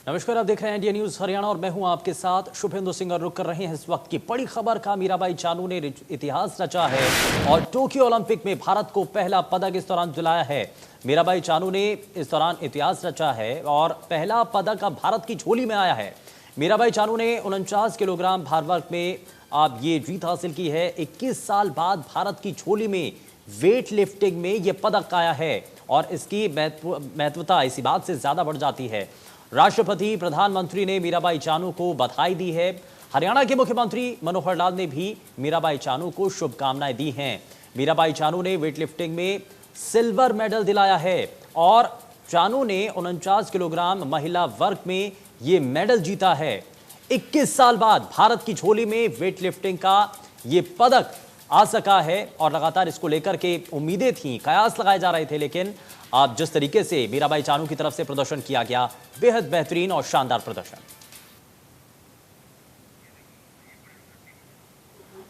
नमस्कार, आप देख रहे हैं इंडिया न्यूज हरियाणा और मैं हूं आपके साथ शुभेंदु सिंह। और रुक कर रहे हैं इस वक्त की बड़ी खबर का। मीराबाई चानू ने इतिहास रचा है और टोक्यो ओलंपिक में भारत को पहला पदक इस दौरान दिलाया है। मीराबाई चानू ने इस दौरान इतिहास रचा है और पहला पदक अब भारत की झोली में आया है। मीराबाई चानू ने 49 किलोग्राम भार वर्ग में अब ये जीत हासिल की है। 21 साल बाद भारत की झोली में वेट लिफ्टिंग में यह पदक आया है और इसकी महत्वता इसी बात से ज्यादा बढ़ जाती है। राष्ट्रपति, प्रधानमंत्री ने मीराबाई चानू को बधाई दी है। हरियाणा के मुख्यमंत्री मनोहर लाल ने भी मीराबाई चानू को शुभकामनाएं दी हैं। मीराबाई चानू ने वेटलिफ्टिंग में सिल्वर मेडल दिलाया है और चानू ने 49 किलोग्राम महिला वर्ग में यह मेडल जीता है। 21 साल बाद भारत की झोली में वेटलिफ्टिंग का यह पदक आ सका है और लगातार इसको लेकर के उम्मीदें थीं, कयास लगाए जा रहे थे, लेकिन अब जिस तरीके से मीराबाई चानू की तरफ से प्रदर्शन किया गया, बेहद बेहतरीन और शानदार प्रदर्शन।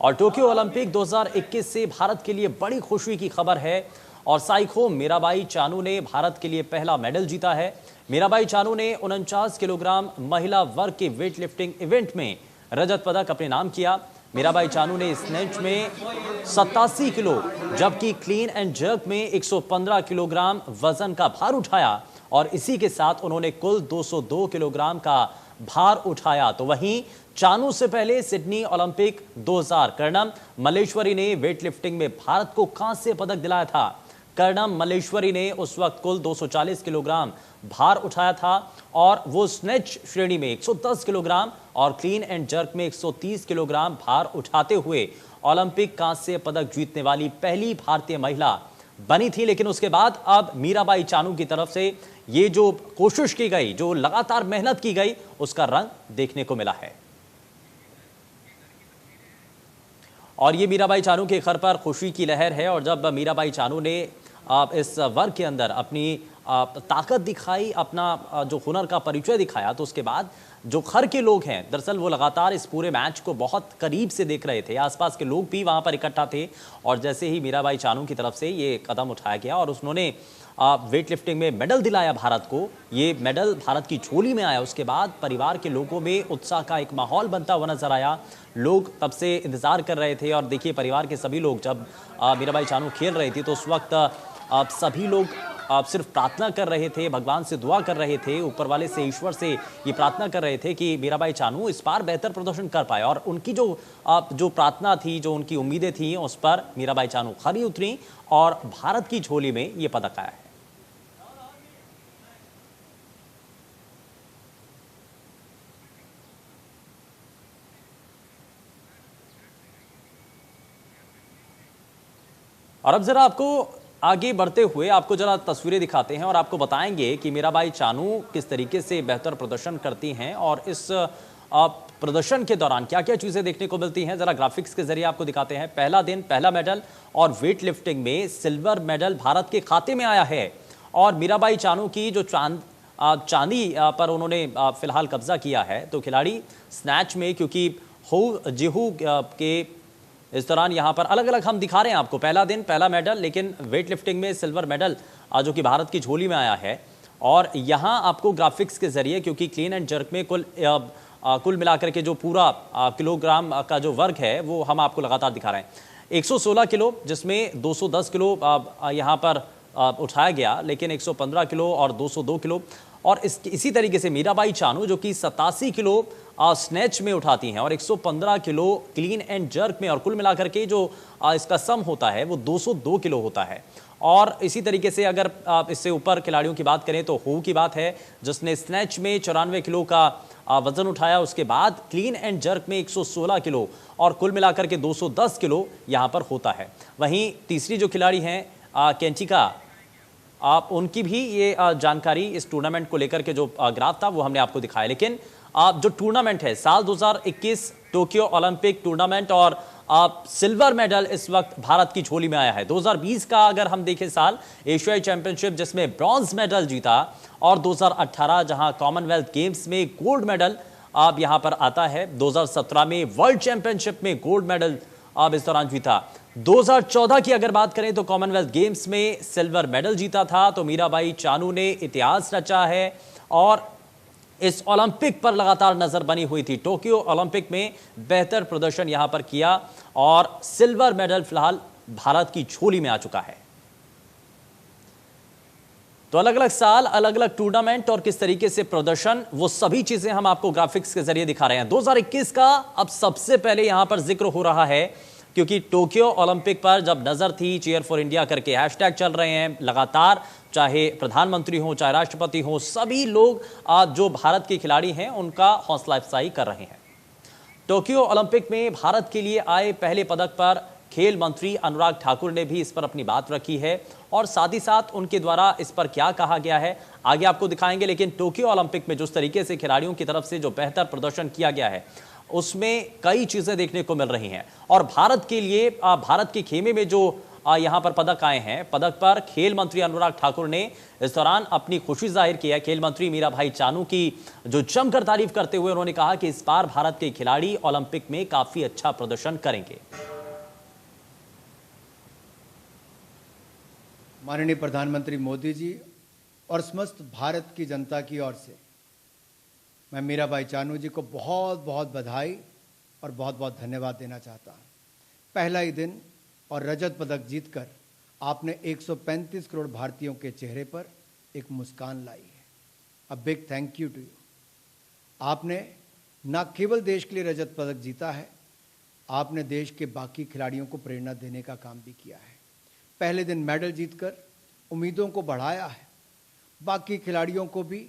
और टोक्यो ओलंपिक 2021 से भारत के लिए बड़ी खुशी की खबर है और साइखोम मीराबाई चानू ने भारत के लिए पहला मेडल जीता है। मीराबाई चानू ने 49 किलोग्राम महिला वर्ग के वेट लिफ्टिंग इवेंट में रजत पदक अपने नाम किया। मीराबाई चानू ने स्नेच में 87 किलो जबकि क्लीन एंड जर्क में 115 किलोग्राम वजन का भार उठाया और इसी के साथ उन्होंने कुल 202 किलोग्राम का भार उठाया। तो वहीं चानू से पहले सिडनी ओलंपिक 2000 कर्णम मल्लेश्वरी ने वेटलिफ्टिंग में भारत को कांस्य पदक दिलाया था। कर्णम मल्लेश्वरी ने उस वक्त कुल 240 किलोग्राम भार उठाया था और वो स्नेच श्रेणी में 110 किलोग्राम और क्लीन एंड जर्क में 130 किलोग्राम भार उठाते हुए ओलंपिक कांस्य पदक जीतने वाली पहली भारतीय महिला बनी थी। लेकिन उसके बाद अब मीराबाई चानू की तरफ से ये जो कोशिश की गई, जो लगातार मेहनत की गई, उसका रंग देखने को मिला है। और ये मीराबाई चानू के घर पर खुशी की लहर है। और जब मीराबाई चानू ने इस वर्ग के अंदर अपनी ताकत दिखाई, अपना जो हुनर का परिचय दिखाया, तो उसके बाद जो घर के लोग हैं, दरअसल वो लगातार इस पूरे मैच को बहुत करीब से देख रहे थे। आसपास के लोग भी वहां पर इकट्ठा थे और जैसे ही मीराबाई चानू की तरफ से ये कदम उठाया गया और उन्होंने वेट लिफ्टिंग में मेडल दिलाया भारत को, ये मेडल भारत की झोली में आया, उसके बाद परिवार के लोगों में उत्साह का एक माहौल बनता हुआ नजर आया। लोग तब से इंतजार कर रहे थे और देखिए, परिवार के सभी लोग जब मीराबाई चानू खेल रही थी तो उस वक्त सभी लोग सिर्फ प्रार्थना कर रहे थे, भगवान से दुआ कर रहे थे, ऊपर वाले से, ईश्वर से ये प्रार्थना कर रहे थे कि मीराबाई चानू इस बार बेहतर प्रदर्शन कर पाए। और उनकी जो प्रार्थना थी, जो उनकी उम्मीदें थी, उस पर मीराबाई चानू खरी उतरी और भारत की झोली में ये पदक आया है। और अब जरा आपको आगे बढ़ते हुए आपको जरा तस्वीरें दिखाते हैं और आपको बताएंगे कि मीराबाई चानू किस तरीके से बेहतर प्रदर्शन करती हैं और इस प्रदर्शन के दौरान क्या क्या चीजें देखने को मिलती हैं। जरा ग्राफिक्स के जरिए आपको दिखाते हैं। पहला दिन, पहला मेडल और वेट लिफ्टिंग में सिल्वर मेडल भारत के खाते में आया है और मीराबाई चानू की जो चांदी पर उन्होंने फिलहाल कब्जा किया है, तो खिलाड़ी स्नैच में, क्योंकि हो जेहू के इस दौरान यहां पर अलग अलग हम दिखा रहे हैं आपको, पहला दिन, पहला मेडल, लेकिन वेट लिफ्टिंग में सिल्वर मेडल जो कि भारत की झोली में आया है। और यहां आपको ग्राफिक्स के जरिए, क्योंकि क्लीन एंड जर्क में कुल मिलाकर के जो पूरा किलोग्राम का जो वर्ग है वो हम आपको लगातार दिखा रहे हैं। 116 किलो, जिसमें 210 किलो यहां पर उठाया गया, लेकिन 115 किलो और 202 किलो। और इसी तरीके से मीराबाई चानू जो कि 87 किलो स्नैच में उठाती हैं और 115 किलो क्लीन एंड जर्क में, और कुल मिलाकर के जो इसका सम होता है वो 202 किलो होता है। और इसी तरीके से अगर इससे ऊपर खिलाड़ियों की बात करें तो हो की बात है, जिसने स्नैच में 94 किलो का वजन उठाया, उसके बाद क्लीन एंड जर्क में 116 किलो और कुल मिलाकर के 210 किलो यहां पर होता है। वहीं तीसरी जो खिलाड़ी हैं केंचिका, आप उनकी भी ये जानकारी इस टूर्नामेंट को लेकर के जो ग्राफ था वो हमने आपको दिखाया। लेकिन जो टूर्नामेंट है, साल 2021 टोक्यो ओलंपिक टूर्नामेंट, और सिल्वर मेडल इस वक्त भारत की झोली में आया है। 2020 का अगर हम देखें साल, एशियाई चैंपियनशिप जिसमें ब्रॉन्ज मेडल जीता, और 2018 जहां कॉमनवेल्थ गेम्स में गोल्ड मेडल अब यहां पर आता है। 2017 में वर्ल्ड चैंपियनशिप में गोल्ड मेडल अब इस दौरान जीता। 2014 की अगर बात करें तो कॉमनवेल्थ गेम्स में सिल्वर मेडल जीता था। तो मीराबाई चानू ने इतिहास रचा है और इस ओलंपिक पर लगातार नजर बनी हुई थी। टोक्यो ओलंपिक में बेहतर प्रदर्शन यहां पर किया और सिल्वर मेडल फिलहाल भारत की झोली में आ चुका है। तो अलग अलग साल, अलग अलग टूर्नामेंट और किस तरीके से प्रदर्शन, वो सभी चीजें हम आपको ग्राफिक्स के जरिए दिखा रहे हैं। 2021 का अब सबसे पहले यहां पर जिक्र हो रहा है, क्योंकि टोक्यो ओलंपिक पर जब नजर थी, चीयर फॉर इंडिया करके हैशटैग चल रहे हैं लगातार, चाहे प्रधानमंत्री हो चाहे राष्ट्रपति हो, सभी लोग आज जो भारत के खिलाड़ी हैं उनका हौसला अफजाई कर रहे हैं। टोक्यो ओलंपिक में भारत के लिए आए पहले पदक पर खेल मंत्री अनुराग ठाकुर ने भी इस पर अपनी बात रखी है और साथ ही साथ उनके द्वारा इस पर क्या कहा गया है आगे आपको दिखाएंगे। लेकिन टोक्यो ओलंपिक में जिस तरीके से खिलाड़ियों की तरफ से जो बेहतर प्रदर्शन किया गया है, उसमें कई चीजें देखने को मिल रही हैं और भारत के लिए भारत के खेमे में जो यहां पर पदक आए हैं, पदक पर खेल मंत्री अनुराग ठाकुर ने इस दौरान अपनी खुशी जाहिर की है। खेल मंत्री मीराभाई चानू की जो जमकर तारीफ करते हुए उन्होंने कहा कि इस बार भारत के खिलाड़ी ओलंपिक में काफी अच्छा प्रदर्शन करेंगे। माननीय प्रधानमंत्री मोदी जी और समस्त भारत की जनता की ओर से मैं मीराबाई चानू जी को बहुत बहुत बधाई और बहुत बहुत धन्यवाद देना चाहता हूँ। पहला ही दिन और रजत पदक जीतकर आपने 135 करोड़ भारतीयों के चेहरे पर एक मुस्कान लाई है। A big thank you to you. आपने न केवल देश के लिए रजत पदक जीता है, आपने देश के बाकी खिलाड़ियों को प्रेरणा देने का काम भी किया है। पहले दिन मेडल जीतकर उम्मीदों को बढ़ाया है, बाकी खिलाड़ियों को भी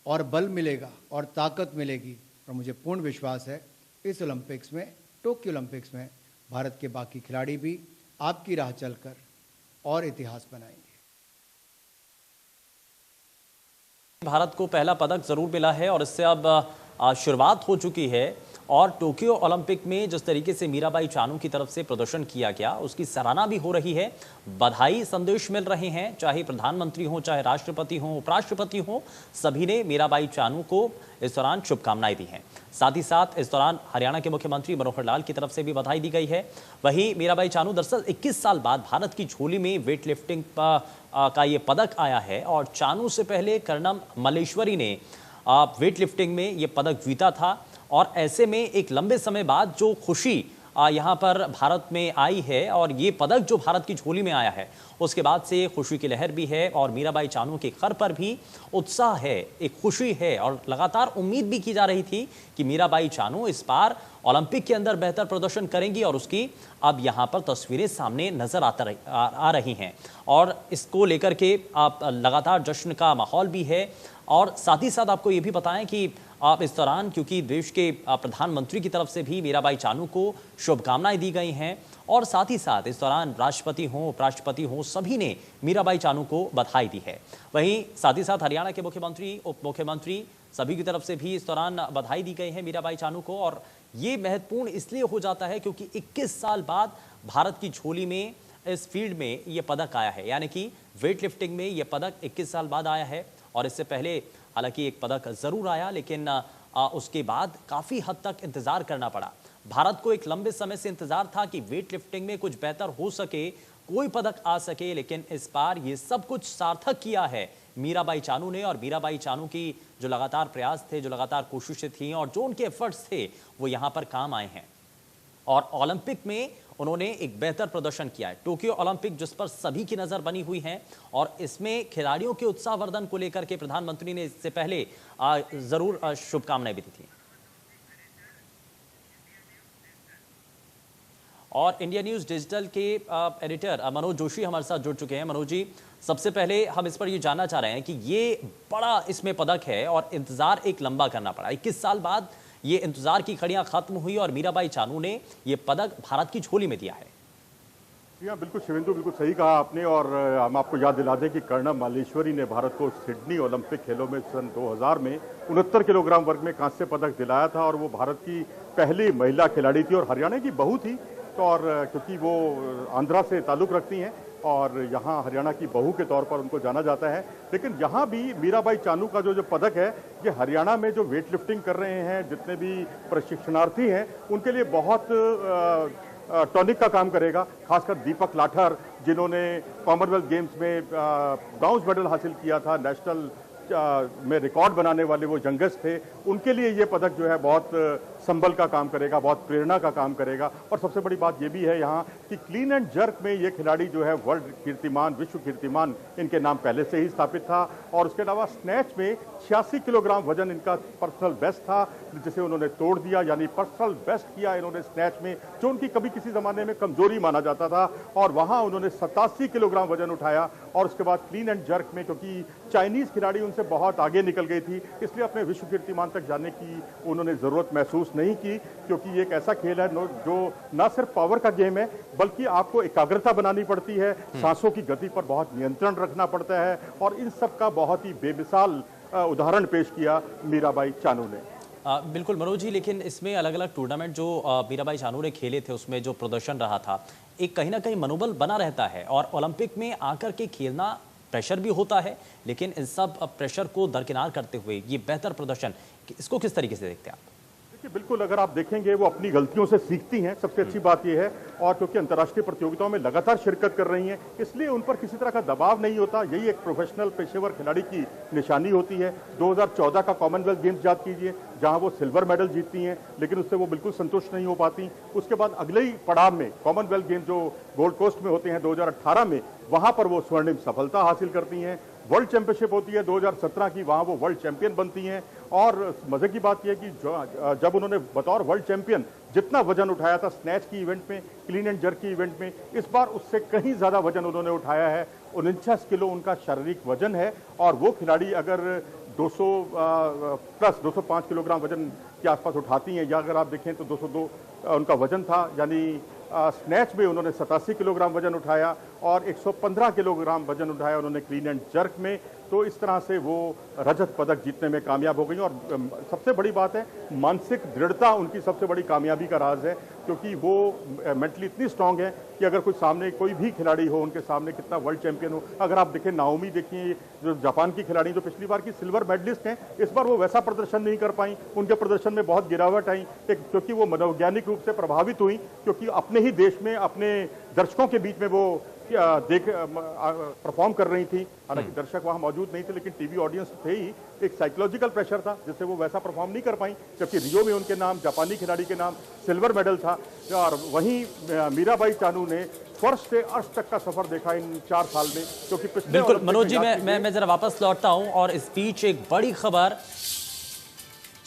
और बल मिलेगा और ताकत मिलेगी और मुझे पूर्ण विश्वास है इस ओलंपिक्स में, टोक्यो ओलंपिक्स में भारत के बाकी खिलाड़ी भी आपकी राह चलकर और इतिहास बनाएंगे। भारत को पहला पदक जरूर मिला है और इससे अब शुरुआत हो चुकी है और टोक्यो ओलंपिक में जिस तरीके से मीराबाई चानू की तरफ से प्रदर्शन किया गया, उसकी सराहना भी हो रही है, बधाई संदेश मिल रहे हैं, चाहे प्रधानमंत्री हो चाहे राष्ट्रपति हो उपराष्ट्रपति हो, सभी ने मीराबाई चानू को इस दौरान शुभकामनाएं दी हैं। साथ ही साथ इस दौरान हरियाणा के मुख्यमंत्री मनोहर लाल की तरफ से भी बधाई दी गई है। वहीं मीराबाई चानू दरअसल 21 साल बाद भारत की झोली में वेट लिफ्टिंग का ये पदक आया है और चानू से पहले कर्णम मल्लेश्वरी ने वेट लिफ्टिंग में ये पदक जीता था और ऐसे में एक लंबे समय बाद जो खुशी यहाँ पर भारत में आई है और ये पदक जो भारत की झोली में आया है, उसके बाद से खुशी की लहर भी है और मीराबाई चानू के घर पर भी उत्साह है, एक खुशी है और लगातार उम्मीद भी की जा रही थी कि मीराबाई चानू इस बार ओलंपिक के अंदर बेहतर प्रदर्शन करेंगी और उसकी अब यहाँ पर तस्वीरें सामने नजर आ रही हैं और इसको लेकर के आप लगातार जश्न का माहौल भी है। और साथ ही साथ आपको ये भी बताएं कि आप इस दौरान, क्योंकि देश के प्रधानमंत्री की तरफ से भी मीराबाई चानू को शुभकामनाएं दी गई हैं और साथ ही साथ इस दौरान राष्ट्रपति हों उपराष्ट्रपति हों, सभी ने मीराबाई चानू को बधाई दी है। वहीं साथ ही साथ हरियाणा के मुख्यमंत्री उप मुख्यमंत्री सभी की तरफ से भी इस दौरान बधाई दी गई है मीराबाई चानू को और ये महत्वपूर्ण इसलिए हो जाता है क्योंकि 21 साल बाद भारत की झोली में इस फील्ड में ये पदक आया है, यानी कि वेट लिफ्टिंग में ये पदक 21 साल बाद आया है और इससे पहले हालांकि एक पदक जरूर आया, लेकिन उसके बाद काफी हद तक इंतजार करना पड़ा। भारत को एक लंबे समय से इंतजार था कि वेट लिफ्टिंग में कुछ बेहतर हो सके, कोई पदक आ सके, लेकिन इस बार ये सब कुछ सार्थक किया है मीराबाई चानू ने और मीराबाई चानू की जो लगातार प्रयास थे, जो लगातार कोशिशें थी और जो उनके एफर्ट्स थे, वो यहाँ पर काम आए हैं और ओलंपिक में उन्होंने एक बेहतर प्रदर्शन किया है। टोक्यो ओलंपिक जिस पर सभी की नजर बनी हुई है और इसमें खिलाड़ियों के उत्साहवर्धन को लेकर के प्रधानमंत्री ने इससे पहले जरूर शुभकामनाएं भी दी थी। और इंडिया न्यूज डिजिटल के एडिटर मनोज जोशी हमारे साथ जुड़ चुके हैं। मनोज जी, सबसे पहले हम इस पर ये जानना चाह रहे हैं कि ये बड़ा इसमें पदक है और इंतजार एक लंबा करना पड़ा, 21 साल बाद ये इंतजार की घड़ियां खत्म हुई और मीराबाई चानू ने ये पदक भारत की झोली में दिया है। हाँ बिल्कुल शिवेंदु, बिल्कुल सही कहा आपने और हम आपको याद दिला दें कि कर्णम मल्लेश्वरी ने भारत को सिडनी ओलंपिक खेलों में सन 2000 में 69 किलोग्राम वर्ग में कांस्य पदक दिलाया था और वो भारत की पहली महिला खिलाड़ी थी और हरियाणा की बहू थी। तो और क्योंकि वो आंध्रा से ताल्लुक रखती हैं और यहाँ हरियाणा की बहू के तौर पर उनको जाना जाता है, लेकिन यहाँ भी मीराबाई चानू का जो पदक है ये हरियाणा में जो वेट लिफ्टिंग कर रहे हैं जितने भी प्रशिक्षणार्थी हैं उनके लिए बहुत टॉनिक का काम करेगा। खासकर दीपक लाठर जिन्होंने कॉमनवेल्थ गेम्स में ब्रॉन्ज मेडल हासिल किया था नेशनल में रिकॉर्ड बनाने वाले वो यंगेस्ट थे, उनके लिए ये पदक जो है बहुत संबल का काम करेगा, बहुत प्रेरणा का काम करेगा। और सबसे बड़ी बात ये भी है यहाँ कि क्लीन एंड जर्क में ये खिलाड़ी जो है वर्ल्ड कीर्तिमान, विश्व कीर्तिमान इनके नाम पहले से ही स्थापित था। और उसके अलावा स्नैच में 86 किलोग्राम वजन इनका पर्सनल बेस्ट था, जिसे उन्होंने तोड़ दिया, यानी पर्सनल बेस्ट किया इन्होंने स्नैच में, जो उनकी कभी किसी जमाने में कमजोरी माना जाता था। और वहां उन्होंने 87 किलोग्राम वजन उठाया। और उसके बाद क्लीन एंड जर्क में, क्योंकि चाइनीज खिलाड़ी उनसे बहुत आगे निकल गई थी, इसलिए अपने विश्व कीर्तिमान तक जाने की उन्होंने जरूरत महसूस नहीं की, क्योंकि ये एक ऐसा खेल है जो न सिर्फ पावर का गेम है, बल्कि आपको एकाग्रता बनानी पड़ती है, सांसों की गति पर बहुत नियंत्रण रखना पड़ता है। और इन सब का बहुत ही बेमिसाल उदाहरण पेश किया मीराबाई चानू ने। बिल्कुल मनोज जी, लेकिन इसमें अलग अलग टूर्नामेंट जो मीराबाई चानू ने खेले थे, उसमें जो प्रदर्शन रहा था, एक कहीं ना कहीं मनोबल बना रहता है। और ओलंपिक में आकर के खेलना प्रेशर भी होता है, लेकिन इन सब प्रेशर को दरकिनार करते हुए ये बेहतर प्रदर्शन, इसको किस तरीके से देखते हैं आप? बिल्कुल, अगर आप देखेंगे वो अपनी गलतियों से सीखती हैं, सबसे अच्छी बात यह है। और क्योंकि अंतर्राष्ट्रीय प्रतियोगिताओं में लगातार शिरकत कर रही हैं, इसलिए उन पर किसी तरह का दबाव नहीं होता। यही एक प्रोफेशनल पेशेवर खिलाड़ी की निशानी होती है। 2014 का कॉमनवेल्थ गेम्स याद कीजिए, जहां वो सिल्वर मेडल जीतती हैं, लेकिन उससे वो बिल्कुल संतुष्ट नहीं हो पाती। उसके बाद अगले ही पड़ाव में कॉमनवेल्थ गेम्स जो गोल्ड कोस्ट में होते हैं 2018 में, वहां पर वो स्वर्णिम सफलता हासिल करती हैं। वर्ल्ड चैंपियनशिप होती है 2017 की, वहां वो वर्ल्ड चैंपियन बनती हैं। और मजे की बात यह है कि जब उन्होंने बतौर वर्ल्ड चैंपियन जितना वजन उठाया था स्नैच की इवेंट में, क्लीन एंड जर्क की इवेंट में, इस बार उससे कहीं ज्यादा वजन उन्होंने उठाया है। 49 किलो उनका शारीरिक वजन है। और वो खिलाड़ी अगर 200 प्लस 205 किलोग्राम वजन के आसपास उठाती हैं, या अगर आप देखें तो 202 उनका वजन था, यानी स्नैच में उन्होंने 87 किलोग्राम वजन उठाया और 115 किलोग्राम वजन उठाया उन्होंने क्लीन एंड जर्क में। तो इस तरह से वो रजत पदक जीतने में कामयाब हो गई। और सबसे बड़ी बात है, मानसिक दृढ़ता उनकी सबसे बड़ी कामयाबी का राज है, क्योंकि वो मेंटली इतनी स्ट्रांग है कि अगर कोई सामने कोई भी खिलाड़ी हो, उनके सामने कितना वर्ल्ड चैंपियन हो, अगर आप देखें नाओमी देखिए, जो जापान की खिलाड़ी जो पिछली बार की सिल्वर मेडलिस्ट हैं, इस बार वो वैसा प्रदर्शन नहीं कर पाई, उनके प्रदर्शन में बहुत गिरावट आई, क्योंकि वो मनोवैज्ञानिक रूप से प्रभावित हुई, क्योंकि अपने ही देश में अपने दर्शकों के बीच में वो परफॉर्म कर रही थी। हालांकि दर्शक वहां मौजूद नहीं थे, लेकिन टीवी ऑडियंस थे ही। एक साइकोलॉजिकल प्रेशर था जिससे वो वैसा परफॉर्म नहीं कर पाई, जबकि रियो में उनके नाम, जापानी खिलाड़ी के नाम सिल्वर मेडल था। और वहीं मीराबाई चानू ने फर्स्ट से अर्श तक का सफर देखा इन 4 साल में, क्योंकि बिल्कुल मनोज जी, मैं जरा वापस लौटता हूं। और इस बीच एक बड़ी खबर,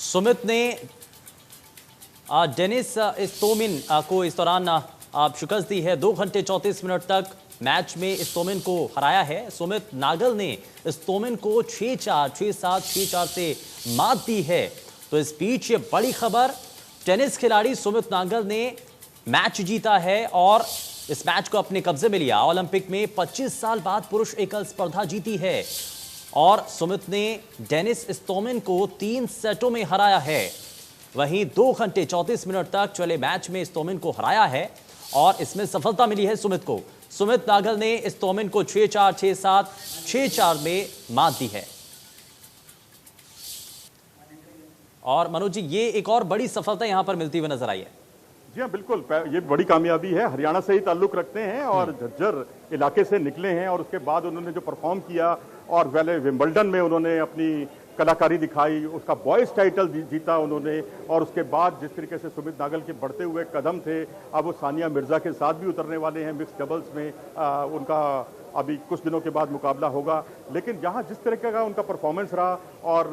सुमित ने डेनिस इस्तोमिन को इस दौरान शिकस्त दी है। 2 घंटे 34 मिनट तक मैच में इस्तोमिन को हराया है। सुमित नागल ने इस्तोमिन को 6-4, 6-7, 6-4 से मात दी है। तो इस बीच ये बड़ी खबर, टेनिस खिलाड़ी सुमित नागल ने मैच जीता है और इस मैच को अपने कब्जे में लिया। ओलंपिक में 25 साल बाद पुरुष एकल स्पर्धा जीती है और सुमित ने डेनिस इस्तोमिन को 3 सेटों में हराया है। वहीं 2 घंटे 34 मिनट तक चले मैच में इस्तोमिन को हराया है और इसमें सफलता मिली है सुमित को। सुमित नागल ने इस्तोमिन को 6-4, 6-7, 6-4 में मात दी है। और मनोज जी, ये एक और बड़ी सफलता यहां पर मिलती हुई नजर आई है। जी हाँ, बिल्कुल, ये बड़ी कामयाबी है। हरियाणा से ही ताल्लुक रखते हैं और झज्जर इलाके से निकले हैं, और उसके बाद उन्होंने जो परफॉर्म किया और पहले विंबलडन में उन्होंने अपनी कलाकारी दिखाई, उसका बॉयज टाइटल जीता उन्होंने। और उसके बाद जिस तरीके से सुमित नागल के बढ़ते हुए कदम थे, अब वो सानिया मिर्जा के साथ भी उतरने वाले हैं मिक्स डबल्स में। उनका अभी कुछ दिनों के बाद मुकाबला होगा, लेकिन यहाँ जिस तरीके का उनका परफॉर्मेंस रहा और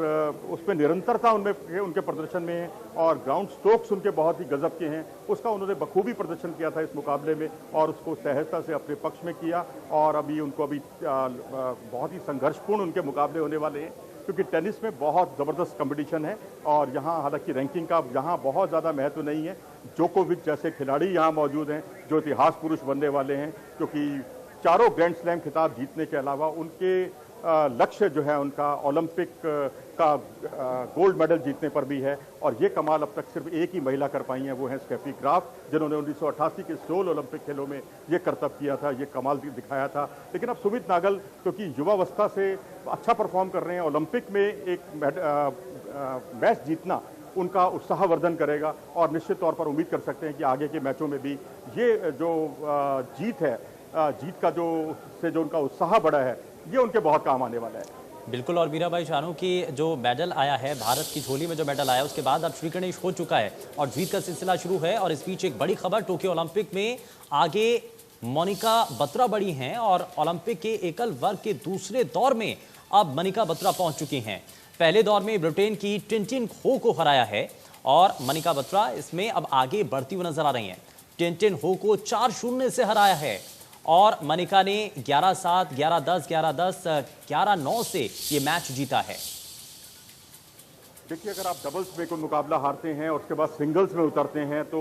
उसमें निरंतरता उनमें उनके प्रदर्शन में है और ग्राउंड स्ट्रोक्स उनके बहुत ही गजब के हैं, उसका उन्होंने बखूबी प्रदर्शन किया था इस मुकाबले में और उसको सहजता से अपने पक्ष में किया। और अभी बहुत ही संघर्षपूर्ण उनके मुकाबले होने वाले हैं, क्योंकि टेनिस में बहुत ज़बरदस्त कंपटीशन है और यहाँ हालांकि रैंकिंग का यहाँ बहुत ज़्यादा महत्व नहीं है। जोकोविच जैसे खिलाड़ी यहाँ मौजूद हैं जो इतिहास पुरुष बनने वाले हैं, क्योंकि चारों ग्रैंड स्लैम खिताब जीतने के अलावा उनके लक्ष्य जो है उनका ओलंपिक का गोल्ड मेडल जीतने पर भी है। और ये कमाल अब तक सिर्फ एक ही महिला कर पाई हैं, वो है स्टेफी ग्राफ, जिन्होंने 1988 के सोल ओलंपिक खेलों में ये करतब किया था, ये कमाल दिखाया था। लेकिन अब सुमित नागल क्योंकि युवावस्था से अच्छा परफॉर्म कर रहे हैं, ओलंपिक में एक मैच जीतना उनका उत्साहवर्धन करेगा और निश्चित तौर पर उम्मीद कर सकते हैं कि आगे के मैचों में भी ये जो जीत है, जीत का जो उनका उत्साह बढ़ा है, ये उनके बहुत काम आने वाला है। बिल्कुल। और मीराबाई चानू की जो मेडल आया है, भारत की झोली में जो मेडल आया, उसके बाद अब श्री गणेश हो चुका है और जीत का सिलसिला शुरू है। और इस बीच एक बड़ी खबर, टोक्यो ओलंपिक में आगे मोनिका बत्रा बढ़ी हैं और ओलंपिक के एकल वर्ग के दूसरे दौर में अब मोनिका बत्रा पहुंच चुकी हैं। पहले दौर में ब्रिटेन की टिनटिन हो को हराया है और मोनिका बत्रा इसमें अब आगे बढ़ती हुई नजर आ रही हैं। टिनटिन हो को 4-0 से हराया है और मोनिका ने 11-7, 11-10, 11-10, 11-9 से ये मैच जीता है। देखिए, अगर आप डबल्स में कोई मुकाबला हारते हैं और उसके बाद सिंगल्स में उतरते हैं तो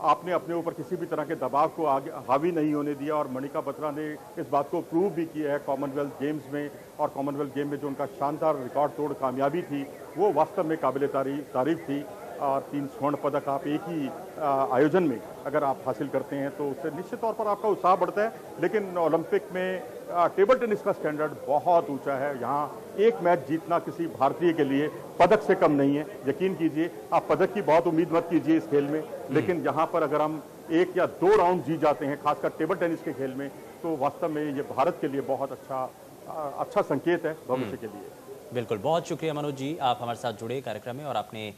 आपने अपने ऊपर किसी भी तरह के दबाव को आगे हावी नहीं होने दिया। और मोनिका बत्रा ने इस बात को प्रूव भी किया है कॉमनवेल्थ गेम्स में। और कॉमनवेल्थ गेम में जो उनका शानदार रिकॉर्ड तोड़ कामयाबी थी, वो वास्तव में काबिल तारीफ थी। और 3 स्वर्ण पदक आप एक ही आयोजन में अगर आप हासिल करते हैं तो उससे निश्चित तौर पर आपका उत्साह बढ़ता है। लेकिन ओलंपिक में टेबल टेनिस का स्टैंडर्ड बहुत ऊंचा है। यहाँ एक मैच जीतना किसी भारतीय के लिए पदक से कम नहीं है। यकीन कीजिए, आप पदक की बहुत उम्मीद मत कीजिए इस खेल में, लेकिन यहाँ पर अगर हम 1 या 2 राउंड जीत जाते हैं, खासकर टेबल टेनिस के खेल में, तो वास्तव में ये भारत के लिए बहुत अच्छा संकेत है भविष्य के लिए। बिल्कुल, बहुत शुक्रिया मनोज जी, आप हमारे साथ जुड़े कार्यक्रम में और आपने